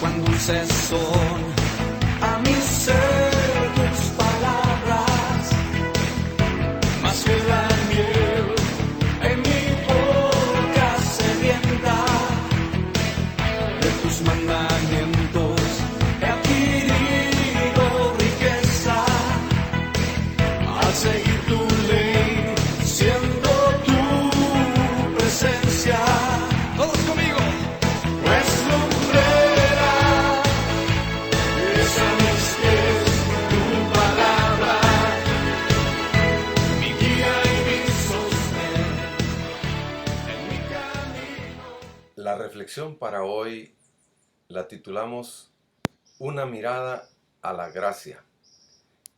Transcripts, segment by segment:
cuán dulces son a mi ser tus palabras, más que la miel en mi boca sedienta. De tus mandamientos he adquirido riqueza al seguir tu ley, siento tu presencia. Todos conmigo. Pues lumbrera es a mis pies tu palabra, mi guía y mi sostén en mi camino. La reflexión para hoy la titulamos Una mirada a la gracia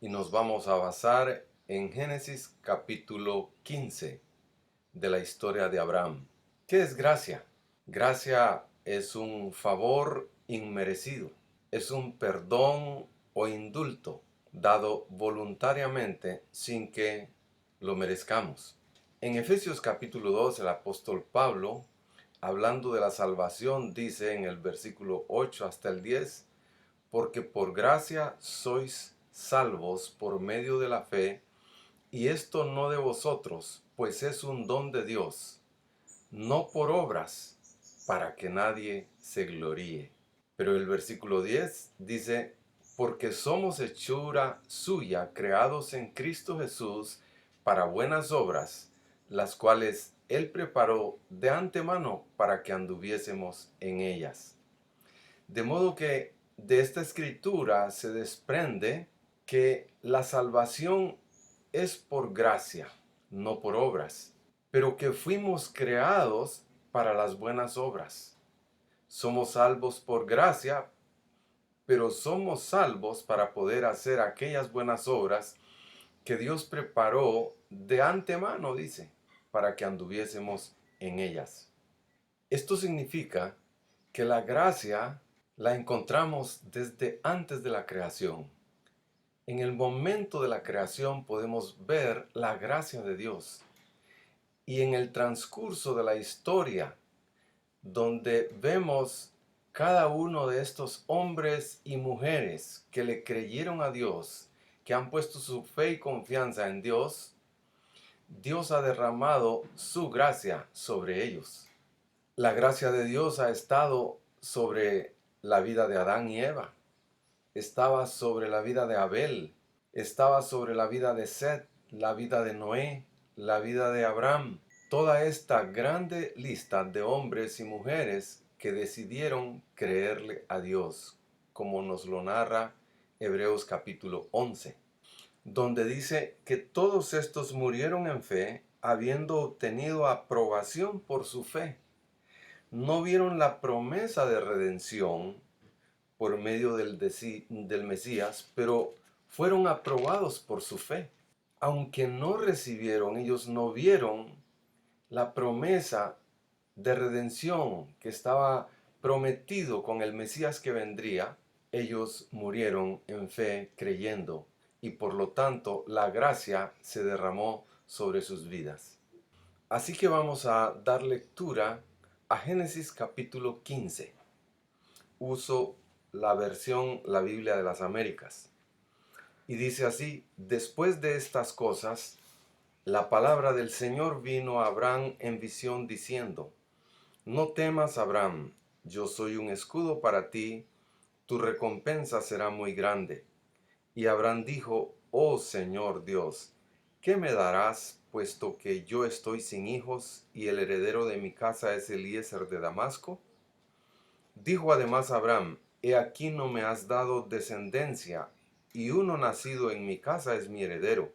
y nos vamos a basar en Génesis capítulo 15 de la historia de Abraham. ¿Qué es gracia? Gracia es un favor inmerecido, es un perdón o indulto dado voluntariamente sin que lo merezcamos. En Efesios capítulo 2 el apóstol Pablo, hablando de la salvación, dice en el versículo 8 hasta el 10, porque por gracia sois salvos por medio de la fe, y esto no de vosotros, pues es un don de Dios, no por obras, para que nadie se gloríe. Pero el versículo 10 dice, porque somos hechura suya, creados en Cristo Jesús, para buenas obras, las cuales Él preparó de antemano para que anduviésemos en ellas. De modo que de esta escritura se desprende que la salvación es por gracia, no por obras, pero que fuimos creados para las buenas obras. Somos salvos por gracia, pero somos salvos para poder hacer aquellas buenas obras que Dios preparó de antemano, dice, para que anduviésemos en ellas. Esto significa que la gracia la encontramos desde antes de la creación. En el momento de la creación podemos ver la gracia de Dios. Y en el transcurso de la historia, donde vemos cada uno de estos hombres y mujeres que le creyeron a Dios, que han puesto su fe y confianza en Dios, Dios ha derramado su gracia sobre ellos. La gracia de Dios ha estado sobre la vida de Adán y Eva, estaba sobre la vida de Abel, estaba sobre la vida de Set, la vida de Noé, la vida de Abraham. Toda esta grande lista de hombres y mujeres que decidieron creerle a Dios, como nos lo narra Hebreos capítulo 11, donde dice que todos estos murieron en fe, habiendo obtenido aprobación por su fe. No vieron la promesa de redención por medio del Mesías, pero fueron aprobados por su fe. Aunque no recibieron, ellos no vieron la promesa de redención que estaba prometido con el Mesías que vendría. Ellos murieron en fe creyendo y por lo tanto la gracia se derramó sobre sus vidas. Así que vamos a dar lectura a Génesis capítulo 15. Uso la versión La Biblia de las Américas. Y dice así: después de estas cosas, la palabra del Señor vino a Abraham en visión diciendo: no temas, Abraham, yo soy un escudo para ti, tu recompensa será muy grande. Y Abraham dijo: oh Señor Dios, ¿qué me darás, puesto que yo estoy sin hijos y el heredero de mi casa es Eliezer de Damasco? Dijo además Abraham: he aquí no me has dado descendencia, y uno nacido en mi casa es mi heredero.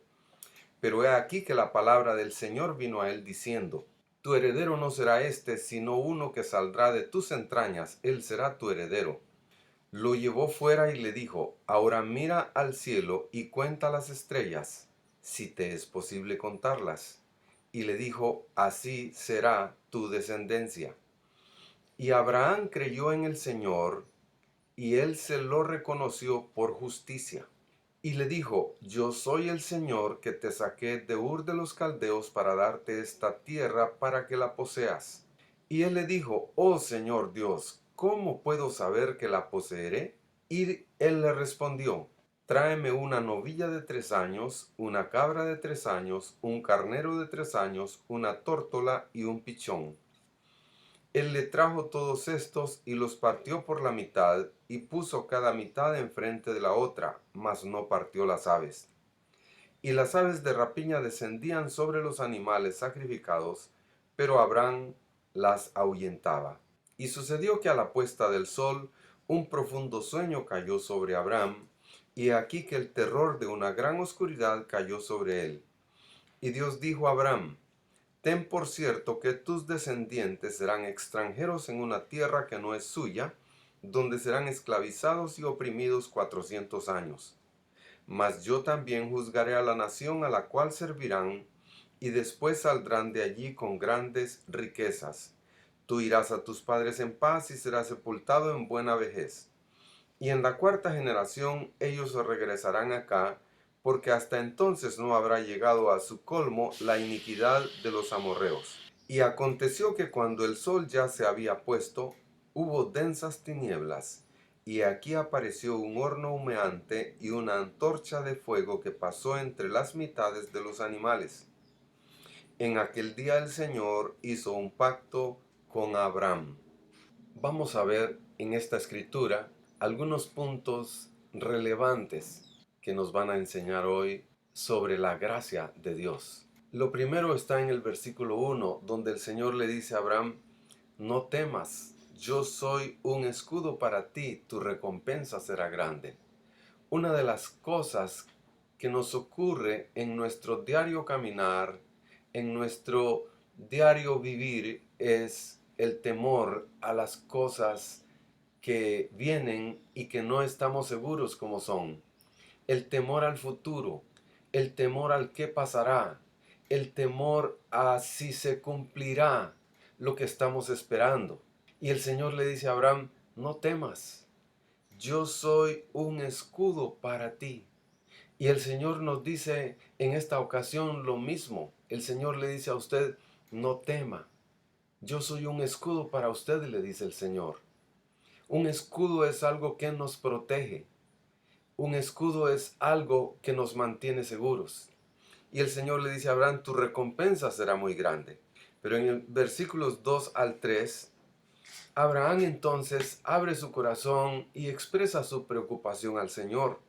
Pero he aquí que la palabra del Señor vino a él diciendo: tu heredero no será este, sino uno que saldrá de tus entrañas, él será tu heredero. Lo llevó fuera y le dijo: ahora mira al cielo y cuenta las estrellas, si te es posible contarlas. Y le dijo: así será tu descendencia. Y Abraham creyó en el Señor, y él se lo reconoció por justicia. Y le dijo: yo soy el Señor que te saqué de Ur de los Caldeos para darte esta tierra para que la poseas. Y él le dijo: oh Señor Dios, ¿cómo puedo saber que la poseeré? Y él le respondió, tráeme una novilla de 3 años, una cabra de 3 años, un carnero de 3 años, una tórtola y un pichón. Él le trajo todos estos y los partió por la mitad y puso cada mitad enfrente de la otra, mas no partió las aves. Y las aves de rapiña descendían sobre los animales sacrificados, pero Abraham las ahuyentaba. Y sucedió que a la puesta del sol un profundo sueño cayó sobre Abraham, y aquí que el terror de una gran oscuridad cayó sobre él. Y Dios dijo a Abraham, ten por cierto que tus descendientes serán extranjeros en una tierra que no es suya, donde serán esclavizados y oprimidos 400 años. Mas yo también juzgaré a la nación a la cual servirán, y después saldrán de allí con grandes riquezas. Tú irás a tus padres en paz y serás sepultado en buena vejez. Y en la cuarta generación ellos regresarán acá, porque hasta entonces no habrá llegado a su colmo la iniquidad de los amorreos. Y aconteció que cuando el sol ya se había puesto, hubo densas tinieblas, y aquí apareció un horno humeante y una antorcha de fuego que pasó entre las mitades de los animales. En aquel día el Señor hizo un pacto con Abraham. Vamos a ver en esta escritura algunos puntos relevantes que nos van a enseñar hoy sobre la gracia de Dios. Lo primero está en el versículo 1, donde el Señor le dice a Abraham, no temas, yo soy un escudo para ti, tu recompensa será grande. Una de las cosas que nos ocurre en nuestro diario caminar, en nuestro diario vivir, es el temor a las cosas que vienen y que no estamos seguros cómo son. El temor al futuro, el temor al qué pasará, el temor a si se cumplirá lo que estamos esperando. Y el Señor le dice a Abraham, no temas, yo soy un escudo para ti. Y el Señor nos dice en esta ocasión lo mismo. El Señor le dice a usted, no tema, yo soy un escudo para usted, le dice el Señor. Un escudo es algo que nos protege. Un escudo es algo que nos mantiene seguros. Y el Señor le dice a Abraham, tu recompensa será muy grande. Pero en el versículos 2 al 3, Abraham entonces abre su corazón y expresa su preocupación al Señor.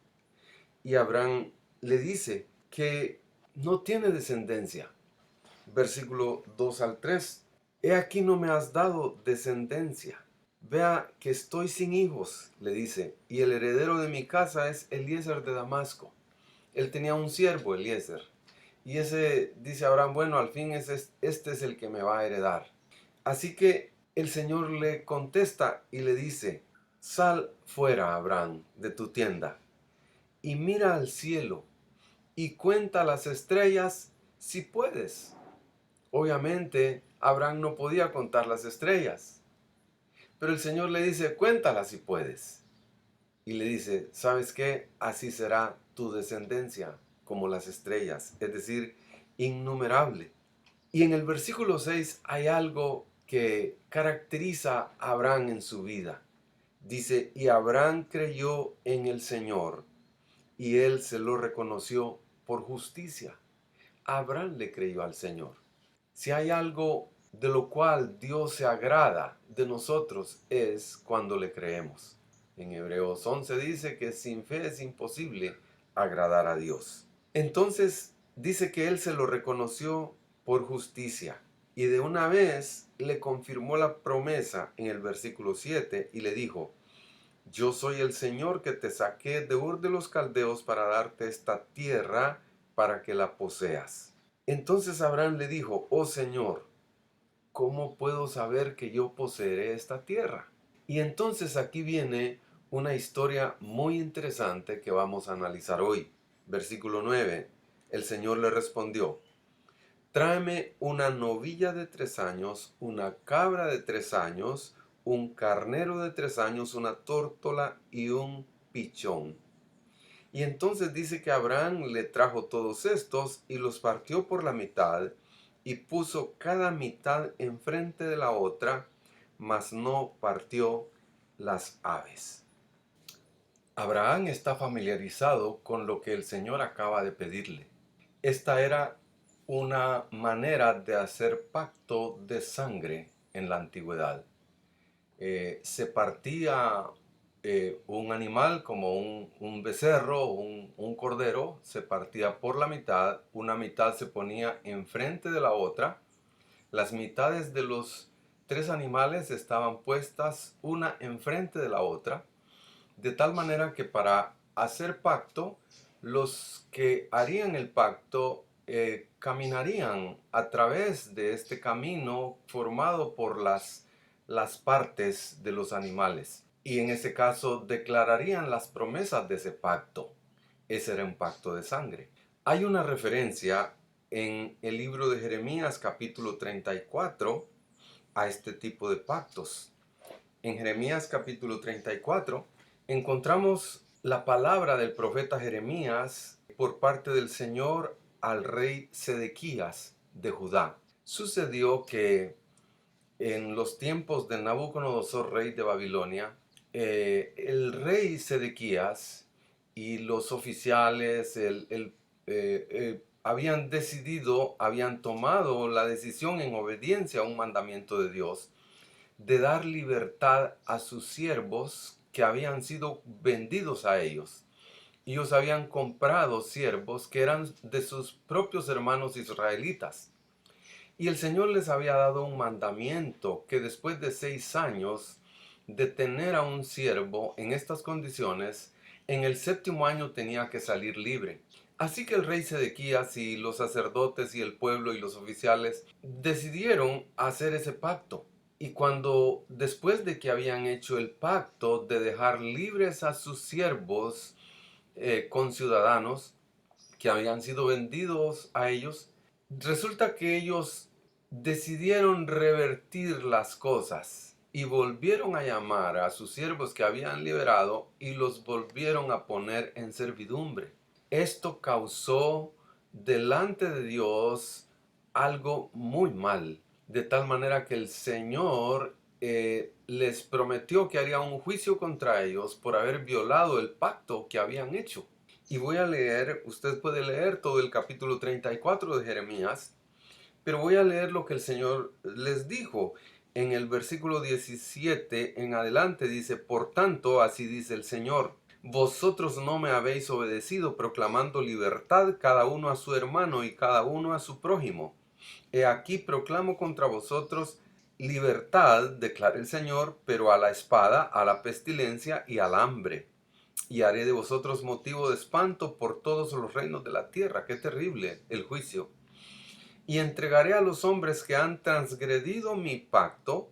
Y Abraham le dice que no tiene descendencia. Versículo 2 al 3. He aquí no me has dado descendencia. Vea que estoy sin hijos, le dice, y el heredero de mi casa es Eliezer de Damasco. Él tenía un siervo, Eliezer. Y ese, dice Abraham, bueno, al fin este es el que me va a heredar. Así que el Señor le contesta y le dice, sal fuera, Abraham, de tu tienda, y mira al cielo, y cuenta las estrellas si puedes. Obviamente, Abraham no podía contar las estrellas, pero el Señor le dice, cuéntalas si puedes. Y le dice, ¿sabes qué? Así será tu descendencia como las estrellas, es decir, innumerable. Y en el versículo 6 hay algo que caracteriza a Abraham en su vida. Dice, y Abraham creyó en el Señor, y él se lo reconoció por justicia. Abraham le creyó al Señor. Si hay algo de lo cual Dios se agrada de nosotros es cuando le creemos. En Hebreos 11 dice que sin fe es imposible agradar a Dios. Entonces dice que él se lo reconoció por justicia y de una vez le confirmó la promesa en el versículo 7 y le dijo, yo soy el Señor que te saqué de Ur de los Caldeos para darte esta tierra para que la poseas. Entonces Abraham le dijo, oh Señor, ¿cómo puedo saber que yo poseeré esta tierra? Y entonces aquí viene una historia muy interesante que vamos a analizar hoy. Versículo 9. El Señor le respondió, tráeme una novilla de 3 años, una cabra de 3 años, un carnero de 3 años, una tórtola y un pichón. Y entonces dice que Abraham le trajo todos estos y los partió por la mitad y puso cada mitad enfrente de la otra, mas no partió las aves. Abraham está familiarizado con lo que el Señor acaba de pedirle. Esta era una manera de hacer pacto de sangre en la antigüedad. Se partía un animal como un becerro, un cordero, se partía por la mitad, una mitad se ponía enfrente de la otra, las mitades de los tres animales estaban puestas una enfrente de la otra, de tal manera que para hacer pacto, los que harían el pacto caminarían a través de este camino formado por las partes de los animales. Y en ese caso declararían las promesas de ese pacto. Ese era un pacto de sangre. Hay una referencia en el libro de Jeremías capítulo 34 a este tipo de pactos. En Jeremías capítulo 34 encontramos la palabra del profeta Jeremías por parte del Señor al rey Sedequías de Judá. Sucedió que en los tiempos de Nabucodonosor, rey de Babilonia, el rey Sedequías y los oficiales habían tomado la decisión en obediencia a un mandamiento de Dios de dar libertad a sus siervos que habían sido vendidos a ellos. Ellos habían comprado siervos que eran de sus propios hermanos israelitas. Y el Señor les había dado un mandamiento que después de 6 años de tener a un siervo en estas condiciones, en el 7º año tenía que salir libre. Así que el rey Sedequías y los sacerdotes y el pueblo y los oficiales decidieron hacer ese pacto. Y cuando después de que habían hecho el pacto de dejar libres a sus siervos conciudadanos que habían sido vendidos a ellos, resulta que ellos decidieron revertir las cosas y volvieron a llamar a sus siervos que habían liberado y los volvieron a poner en servidumbre. Esto causó delante de Dios algo muy mal, de tal manera que el Señor les prometió que haría un juicio contra ellos por haber violado el pacto que habían hecho. Y voy a leer, usted puede leer todo el capítulo 34 de Jeremías, pero voy a leer lo que el Señor les dijo. En el versículo 17 en adelante dice: por tanto, así dice el Señor, vosotros no me habéis obedecido, proclamando libertad cada uno a su hermano y cada uno a su prójimo. He aquí proclamo contra vosotros libertad, declara el Señor, pero a la espada, a la pestilencia y al hambre. Y haré de vosotros motivo de espanto por todos los reinos de la tierra. Qué terrible el juicio. Y entregaré a los hombres que han transgredido mi pacto,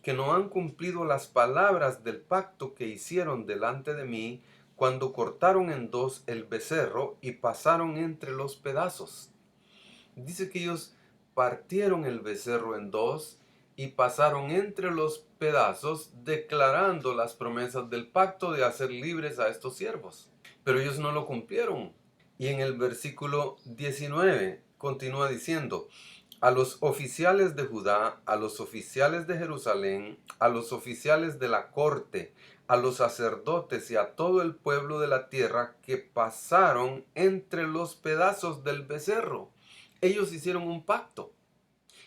que no han cumplido las palabras del pacto que hicieron delante de mí, cuando cortaron en dos el becerro y pasaron entre los pedazos. Dice que ellos partieron el becerro en dos y pasaron entre los pedazos, declarando las promesas del pacto de hacer libres a estos siervos. Pero ellos no lo cumplieron. Y en el versículo 19 continúa diciendo: a los oficiales de Judá, a los oficiales de Jerusalén, a los oficiales de la corte, a los sacerdotes y a todo el pueblo de la tierra que pasaron entre los pedazos del becerro. Ellos hicieron un pacto.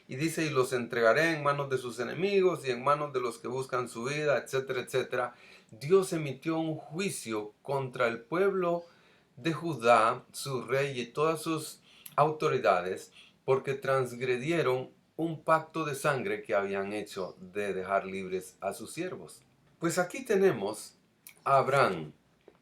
Y dice: y los entregaré en manos de sus enemigos y en manos de los que buscan su vida, etcétera, etcétera. Dios emitió un juicio contra el pueblo de Judá, su rey y todas sus autoridades, porque transgredieron un pacto de sangre que habían hecho de dejar libres a sus siervos. Pues aquí tenemos a Abraham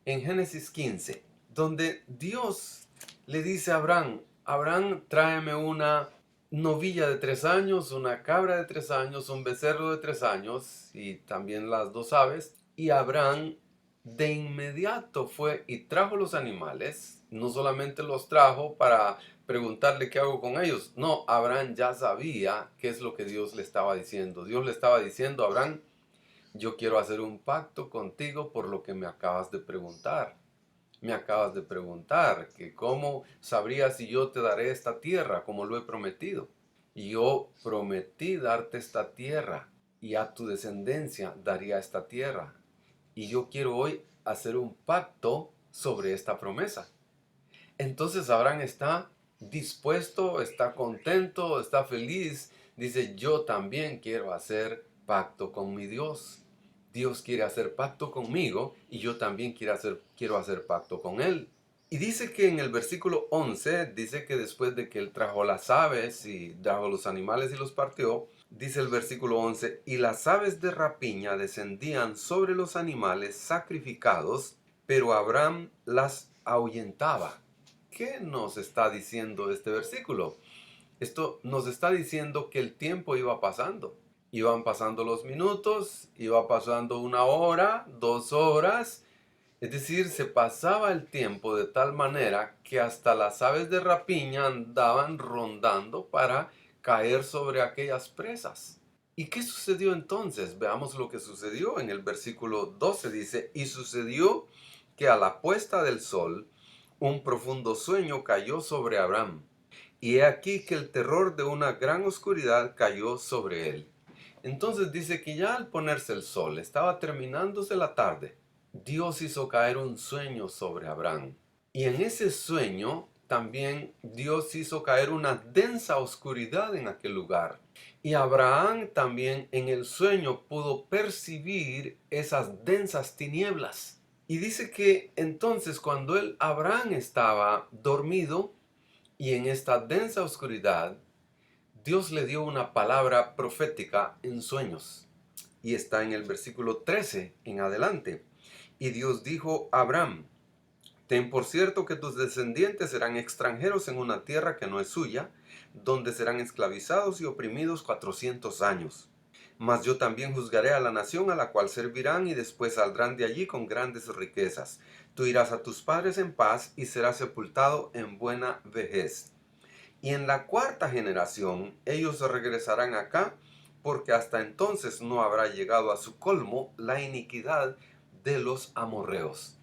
en Génesis 15, donde Dios le dice a Abraham: Abraham, tráeme una novilla de 3 años, una cabra de 3 años, un becerro de 3 años y también las 2 aves. Y Abraham de inmediato fue y trajo los animales. No solamente los trajo para preguntarle qué hago con ellos. No, Abraham ya sabía qué es lo que Dios le estaba diciendo. Dios le estaba diciendo: Abraham, yo quiero hacer un pacto contigo por lo que me acabas de preguntar. Me acabas de preguntar que cómo sabría si yo te daré esta tierra como lo he prometido. Y yo prometí darte esta tierra. y a tu descendencia daría esta tierra. Y yo quiero hoy hacer un pacto sobre esta promesa. Entonces Abraham está dispuesto, está contento, está feliz. Dice, yo también quiero hacer pacto con mi Dios. Dios quiere hacer pacto conmigo y yo también quiero hacer pacto con Él. Y dice que en el versículo 11, dice que después de que Él trajo las aves y trajo los animales y los partió, dice el versículo 11, y las aves de rapiña descendían sobre los animales sacrificados, pero Abraham las ahuyentaba. ¿Qué nos está diciendo este versículo? Esto nos está diciendo que el tiempo iba pasando. Iban pasando los minutos, iba pasando 1 hora, 2 horas. Es decir, se pasaba el tiempo de tal manera que hasta las aves de rapiña andaban rondando para caer sobre aquellas presas. ¿Y qué sucedió entonces? Veamos lo que sucedió. En el versículo 12 dice, y sucedió que a la puesta del sol, un profundo sueño cayó sobre Abraham, y he aquí que el terror de una gran oscuridad cayó sobre él. Entonces dice que ya al ponerse el sol, estaba terminándose la tarde, Dios hizo caer un sueño sobre Abraham. Y en ese sueño también Dios hizo caer una densa oscuridad en aquel lugar. Y Abraham también en el sueño pudo percibir esas densas tinieblas. Y dice que entonces cuando Abraham estaba dormido y en esta densa oscuridad, Dios le dio una palabra profética en sueños. Y está en el versículo 13 en adelante. Y Dios dijo a Abraham, ten por cierto que tus descendientes serán extranjeros en una tierra que no es suya, donde serán esclavizados y oprimidos 400 años. Mas yo también juzgaré a la nación a la cual servirán y después saldrán de allí con grandes riquezas. Tú irás a tus padres en paz y serás sepultado en buena vejez. Y en la 4ª generación ellos regresarán acá, porque hasta entonces no habrá llegado a su colmo la iniquidad de los amorreos.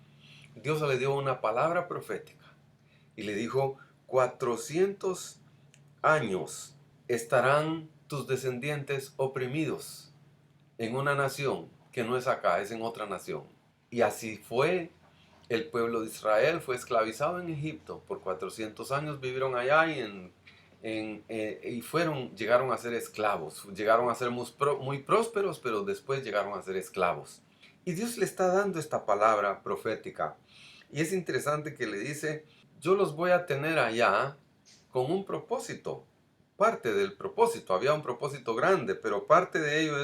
Dios le dio una palabra profética y le dijo, 400 años estarán tus descendientes oprimidos en una nación que no es acá, es en otra nación. Y así fue. El pueblo de Israel fue esclavizado en Egipto. Por 400 años vivieron allá y llegaron a ser esclavos. Llegaron a ser muy prósperos, pero después llegaron a ser esclavos. Y Dios le está dando esta palabra profética. Y es interesante que le dice, yo los voy a tener allá con un propósito. Parte del propósito, había un propósito grande, pero parte de ello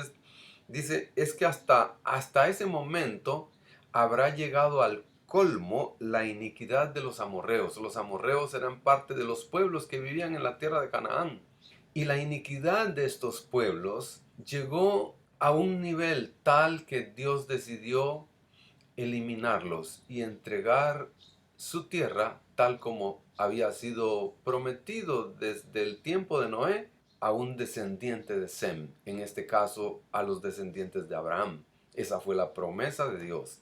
es que hasta ese momento habrá llegado al colmo la iniquidad de los amorreos. Los amorreos eran parte de los pueblos que vivían en la tierra de Canaán. Y la iniquidad de estos pueblos llegó a un nivel tal que Dios decidió eliminarlos y entregar su tierra tal como había sido prometido desde el tiempo de Noé a un descendiente de Sem, en este caso a los descendientes de Abraham. Esa fue la promesa de Dios.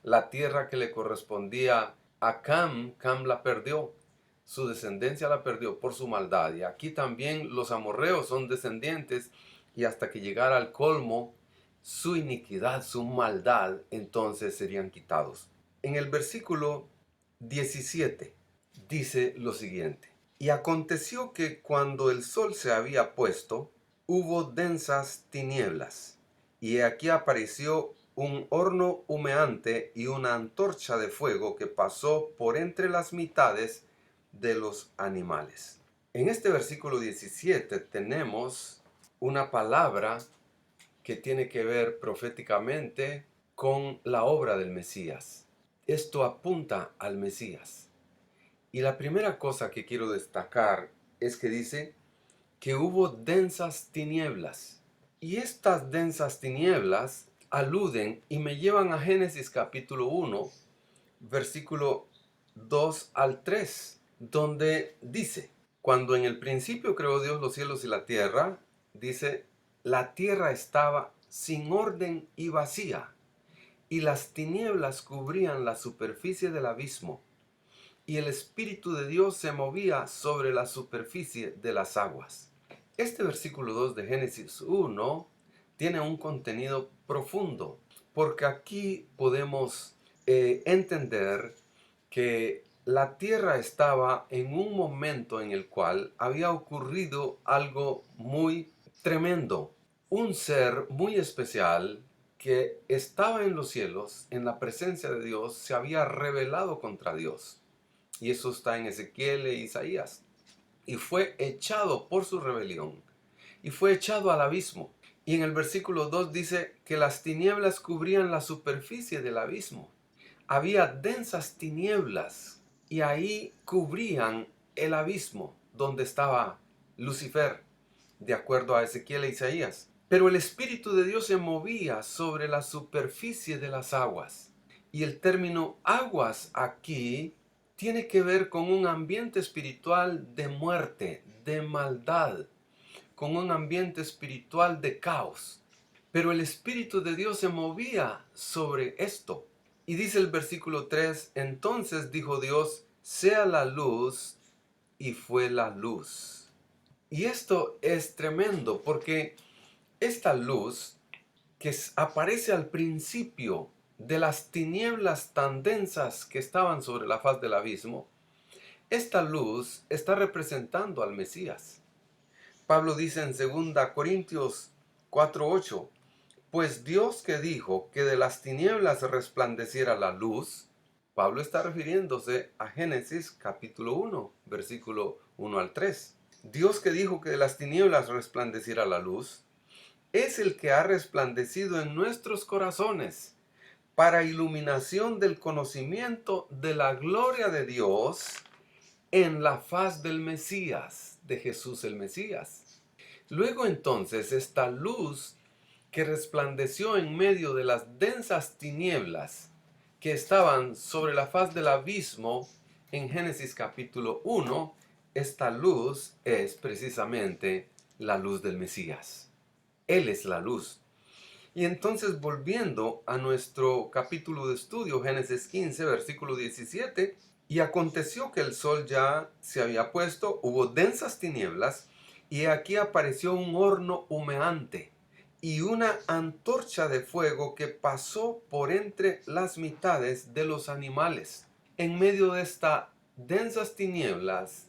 La tierra que le correspondía a Cam la perdió. Su descendencia la perdió por su maldad. Y aquí también los amorreos son descendientes y hasta que llegara al colmo su iniquidad, su maldad, entonces serían quitados. En el versículo 17 dice lo siguiente. Y aconteció que cuando el sol se había puesto, hubo densas tinieblas. Y he aquí apareció un horno humeante y una antorcha de fuego que pasó por entre las mitades de los animales. En este versículo 17 tenemos una palabra que tiene que ver proféticamente con la obra del Mesías. Esto apunta al Mesías. Y la primera cosa que quiero destacar es que dice que hubo densas tinieblas. Y estas densas tinieblas aluden y me llevan a Génesis capítulo 1, versículo 2 al 3, donde dice, cuando en el principio creó Dios los cielos y la tierra, dice, la tierra estaba sin orden y vacía, y las tinieblas cubrían la superficie del abismo, y el Espíritu de Dios se movía sobre la superficie de las aguas. Este versículo 2 de Génesis 1 tiene un contenido profundo, porque aquí podemos entender que la tierra estaba en un momento en el cual había ocurrido algo muy tremendo. Un ser muy especial que estaba en los cielos, en la presencia de Dios, se había rebelado contra Dios. Y eso está en Ezequiel e Isaías. Y fue echado por su rebelión. Y fue echado al abismo. Y en el versículo 2 dice que las tinieblas cubrían la superficie del abismo. Había densas tinieblas y ahí cubrían el abismo donde estaba Lucifer, de acuerdo a Ezequiel e Isaías. Pero el Espíritu de Dios se movía sobre la superficie de las aguas. Y el término aguas aquí tiene que ver con un ambiente espiritual de muerte, de maldad, con un ambiente espiritual de caos. Pero el Espíritu de Dios se movía sobre esto. Y dice el versículo 3, entonces dijo Dios, sea la luz, y fue la luz. Y esto es tremendo porque esta luz que aparece al principio de las tinieblas tan densas que estaban sobre la faz del abismo, esta luz está representando al Mesías. Pablo dice en 2 Corintios 4:8, pues Dios que dijo que de las tinieblas resplandeciera la luz, Pablo está refiriéndose a Génesis capítulo 1, versículo 1 al 3. Dios que dijo que de las tinieblas resplandeciera la luz, es el que ha resplandecido en nuestros corazones para iluminación del conocimiento de la gloria de Dios en la faz del Mesías, de Jesús el Mesías. Luego entonces esta luz que resplandeció en medio de las densas tinieblas que estaban sobre la faz del abismo en Génesis capítulo 1, esta luz es precisamente la luz del Mesías. Él es la luz. Y entonces volviendo a nuestro capítulo de estudio, Génesis 15, versículo 17, y aconteció que el sol ya se había puesto, hubo densas tinieblas, y aquí apareció un horno humeante y una antorcha de fuego que pasó por entre las mitades de los animales. En medio de estas densas tinieblas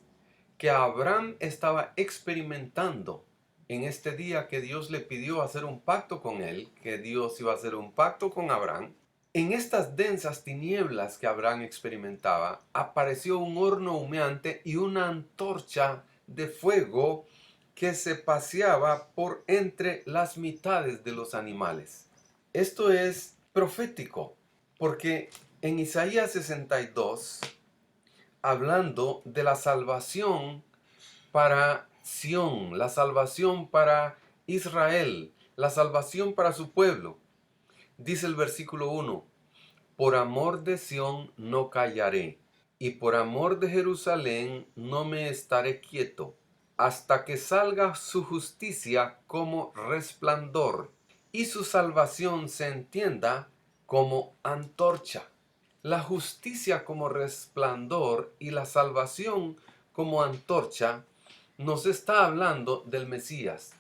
que Abraham estaba experimentando, en este día que Dios le pidió hacer un pacto con él, que Dios iba a hacer un pacto con Abraham, en estas densas tinieblas que Abraham experimentaba, apareció un horno humeante y una antorcha de fuego que se paseaba por entre las mitades de los animales. Esto es profético, porque en Isaías 62, hablando de la salvación para Sión, la salvación para Israel, la salvación para su pueblo. Dice el versículo 1, por amor de Sión no callaré, y por amor de Jerusalén no me estaré quieto, hasta que salga su justicia como resplandor, y su salvación se entienda como antorcha. La justicia como resplandor y la salvación como antorcha nos está hablando del Mesías,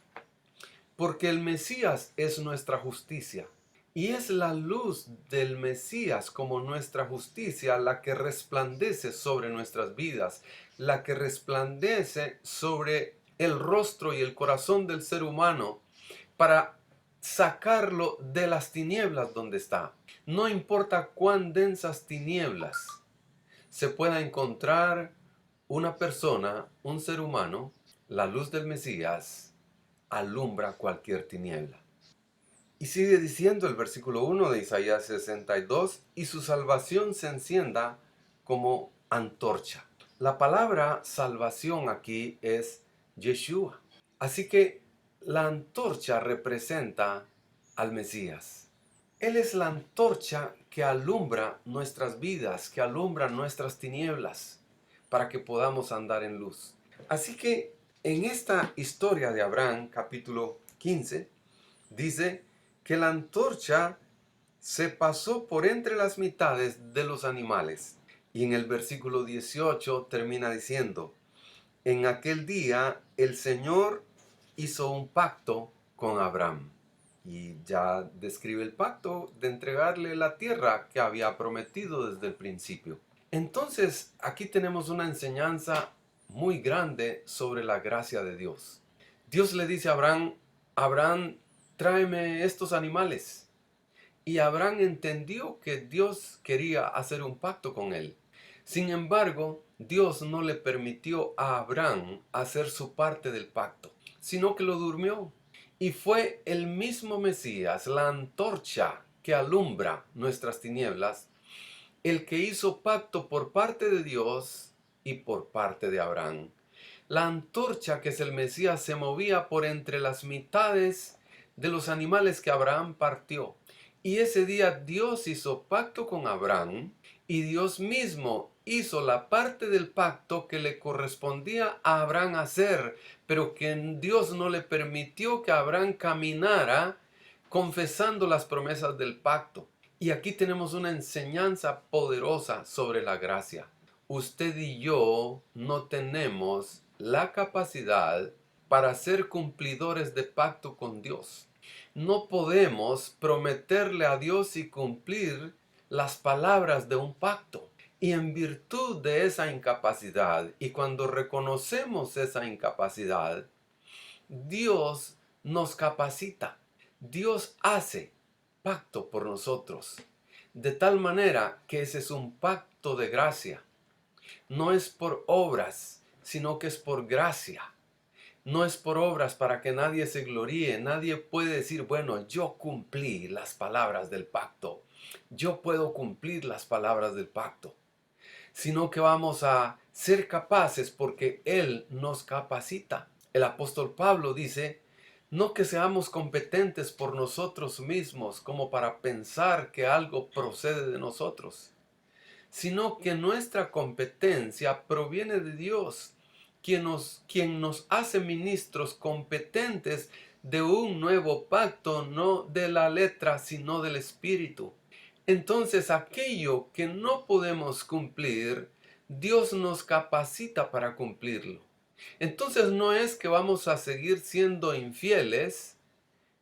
porque el Mesías es nuestra justicia y es la luz del Mesías como nuestra justicia la que resplandece sobre nuestras vidas, la que resplandece sobre el rostro y el corazón del ser humano para sacarlo de las tinieblas donde está. No importa cuán densas tinieblas se pueda encontrar una persona, un ser humano, la luz del Mesías alumbra cualquier tiniebla. Y sigue diciendo el versículo 1 de Isaías 62, y su salvación se encienda como antorcha. La palabra salvación aquí es Yeshua. Así que la antorcha representa al Mesías. Él es la antorcha que alumbra nuestras vidas, que alumbra nuestras tinieblas, para que podamos andar en luz. Así que en esta historia de Abraham, capítulo 15, dice que la antorcha se pasó por entre las mitades de los animales. Y en el versículo 18 termina diciendo, en aquel día el Señor hizo un pacto con Abraham. y ya describe el pacto de entregarle la tierra que había prometido desde el principio. Entonces, aquí tenemos una enseñanza muy grande sobre la gracia de Dios. Dios le dice a Abraham, Abraham, tráeme estos animales. Y Abraham entendió que Dios quería hacer un pacto con él. Sin embargo, Dios no le permitió a Abraham hacer su parte del pacto, sino que lo durmió. Y fue el mismo Mesías, la antorcha que alumbra nuestras tinieblas, el que hizo pacto por parte de Dios y por parte de Abraham. La antorcha, que es el Mesías, se movía por entre las mitades de los animales que Abraham partió. Y ese día Dios hizo pacto con Abraham y Dios mismo hizo la parte del pacto que le correspondía a Abraham hacer, pero que Dios no le permitió que Abraham caminara confesando las promesas del pacto. Y aquí tenemos una enseñanza poderosa sobre la gracia. Usted y yo no tenemos la capacidad para ser cumplidores de pacto con Dios. No podemos prometerle a Dios y cumplir las palabras de un pacto. Y en virtud de esa incapacidad, y cuando reconocemos esa incapacidad, Dios nos capacita. Dios hace pacto por nosotros. De tal manera que ese es un pacto de gracia. No es por obras, sino que es por gracia. No es por obras para que nadie se gloríe. Nadie puede decir, bueno, yo cumplí las palabras del pacto. Yo puedo cumplir las palabras del pacto. Sino que vamos a ser capaces porque Él nos capacita. El apóstol Pablo dice, no que seamos competentes por nosotros mismos como para pensar que algo procede de nosotros, sino que nuestra competencia proviene de Dios, quien nos hace ministros competentes de un nuevo pacto, no de la letra, sino del Espíritu. Entonces, aquello que no podemos cumplir, Dios nos capacita para cumplirlo. Entonces, no es que vamos a seguir siendo infieles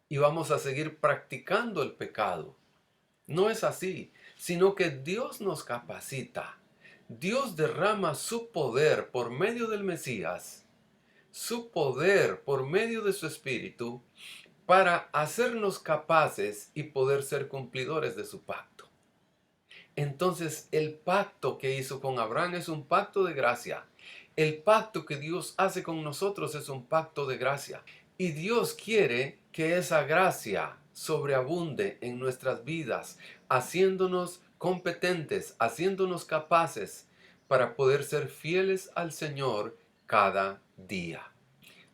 y vamos a seguir practicando el pecado. No es así, sino que Dios nos capacita. Dios derrama su poder por medio del Mesías, su poder por medio de su Espíritu, para hacernos capaces y poder ser cumplidores de su pacto. Entonces, el pacto que hizo con Abraham es un pacto de gracia. El pacto que Dios hace con nosotros es un pacto de gracia. Y Dios quiere que esa gracia sobreabunde en nuestras vidas, haciéndonos competentes, haciéndonos capaces para poder ser fieles al Señor cada día.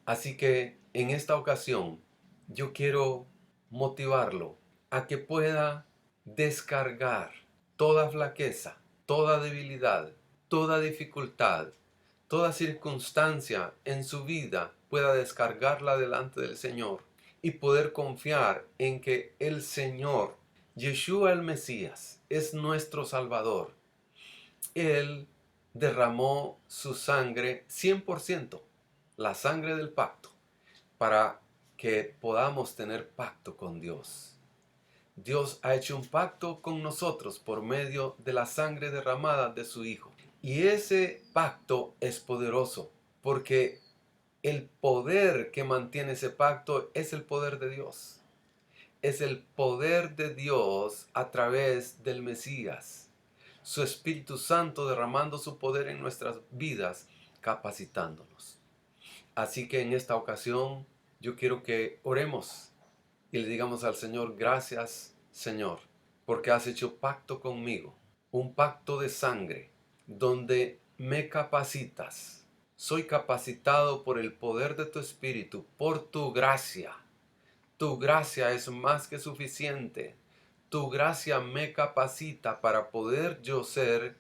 Así que en esta ocasión yo quiero motivarlo a que pueda descargar toda flaqueza, toda debilidad, toda dificultad, toda circunstancia en su vida, pueda descargarla delante del Señor y poder confiar en que el Señor, Yeshua el Mesías, es nuestro Salvador. Él derramó su sangre 100%, la sangre del pacto, para que podamos tener pacto con Dios. Dios ha hecho un pacto con nosotros por medio de la sangre derramada de su Hijo. Y ese pacto es poderoso, porque el poder que mantiene ese pacto es el poder de Dios. Es el poder de Dios a través del Mesías. Su Espíritu Santo derramando su poder en nuestras vidas, capacitándonos. Así que en esta ocasión yo quiero que oremos y le digamos al Señor, gracias Señor, porque has hecho pacto conmigo, un pacto de sangre, donde me capacitas. Soy capacitado por el poder de tu Espíritu, por tu gracia. Tu gracia es más que suficiente. Tu gracia me capacita para poder yo ser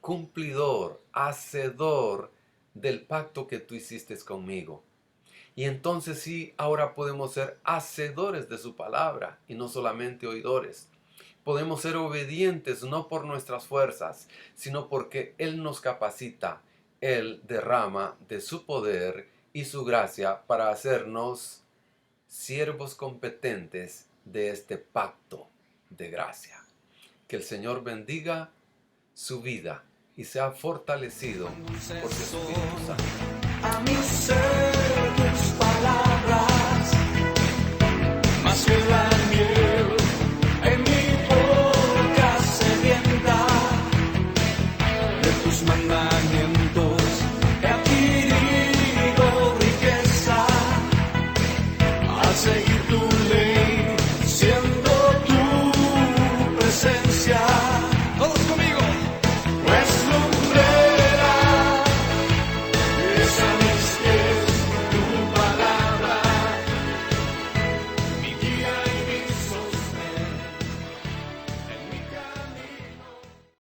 cumplidor, hacedor del pacto que tú hiciste conmigo. Y entonces sí, ahora podemos ser hacedores de su palabra y no solamente oidores. Podemos ser obedientes no por nuestras fuerzas, sino porque Él nos capacita. Él derrama de su poder y su gracia para hacernos siervos competentes de este pacto de gracia. Que el Señor bendiga su vida y sea fortalecido por su Espíritu Santo. A mi ser tus palabras, más que la